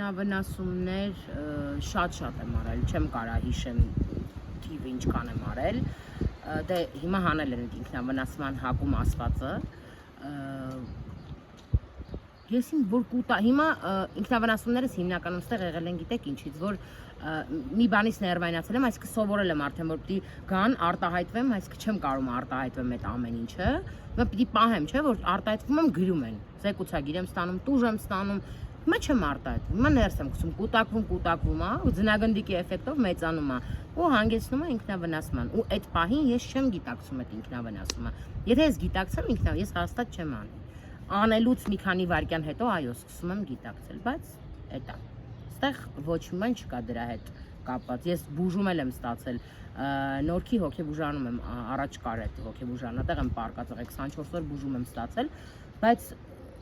ինքնավնասումներ շատ եմ արել, չեմ կարա հիշեմ թիվը ինչքան եմ արել, դե հիմա հանել են ինքնավնասման հակում ասվածը, ես որ կուտա, հիմա ինքնավնասումներս հիմնականում ստեղ եղել են գիտեք ինչից, որ մի բանից ներվայնացել եմ, այսինքն սովորել եմ արդեն, որ պիտի գան արտահայտվեմ, այսինքն չեմ կարում արտահայտվեմ այդ ամեն ինչը, հիմա պիտի պահեմ, չէ, որ արտահայտվում եմ գրում են, զեկուցագիր եմ ստանում, տուժ եմ ստանում, հիմա չեմ արտահայտվում, հիմա ներս եմ գցում, կուտակվում, ու ձնագնդիկի էֆեկտով մեծանում է, ու հանգեցնում է ինքնավնասման, ու այդ պահին ես չեմ գիտակցում այդ ինքնավնասումը, եթե ես գիտակցեմ ես հաստատ չեմ անի, անելուց մի քանի վայրկյան հետո այո, սկսում եմ գիտակցել, բայց էտա ստեղ ոչ մի բան չկա դրա հետ կապված, ես բուժում եմ ստացել, նորքի հոգեբուժանում եմ, առաջ կար այդ հոգեբուժանը, այդտեղ եմ պարկած եղել 24 օր բուժում եմ ստացել, բայց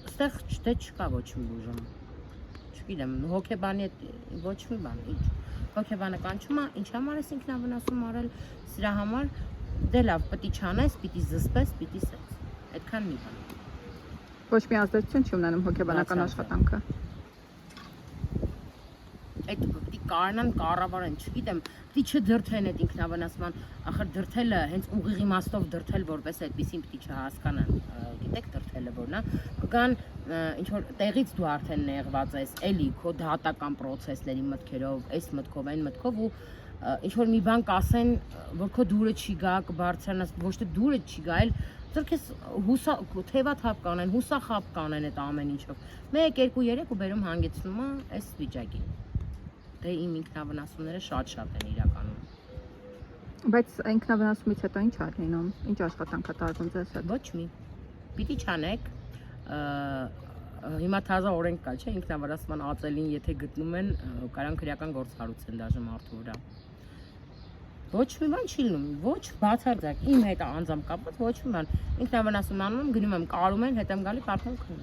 ստեղ դե չկա ոչ մի բուժում, չգիտեմ, հոգեբանի ոչ մի բան, ինչ, հոգեբանը կանչում է, ինչ համար ես ինքնավնասում արել, սրա համար, դե լավ, պիտի չանես, պիտի զսպես, պիտի սենց, այդքան մի բան։ Ոչ մի ազդեցություն չի ունենում հոգեբանական աշխատանքը։ Այդ պիտի կարողանան կառավարեն, չգիտեմ, պիտի չդրթեն այդ ինքնավնասման, ախր դրթելը հենց ուղիղ իմաստով դրթել որպես այդպեսին պիտի չհասկանան, գիտեք դրթելը որն է, կգան ինչ որ տեղից դու արդեն նեղված ես, էլի քո դատական process-ների մտքերով, այս մտքով, այն մտքով ու ինչ որ մի բան կասեն, որ քո դուրը չի գա, կբարձրանաս, ոչ թե դուրը չի գա, այլ Ձեր քեզ թևաթափ կանեն, հուսախապ կանեն այդ ամեն ինչով։ 1, 2, 3 ու բերում հանգեցնում է այս վիճակին։ Դե իմ ինքնավնասումները շատ են իրականում։ Բայց ինքնավնասումից հետո ինչ ա լինում։ Ինչ աշխատանք է տարվում ձեզ հետ։ Ոչ մի։ Պիտի չանեք։ Հիմա թազա օրենք կա, չէ՞, ինքնավնասման ածելին եթե գտնում են, կարան քրեական գործառույթ դաժե մարդու վրա։ Ոչ մի բան չի լինում, ոչ բացարձակ, իմ հետ անձամբ կապված ոչ մի բան։ Ինքնավնասում անում եմ, գնում եմ, կարում են, հետ եմ գալի, պատմում քնում։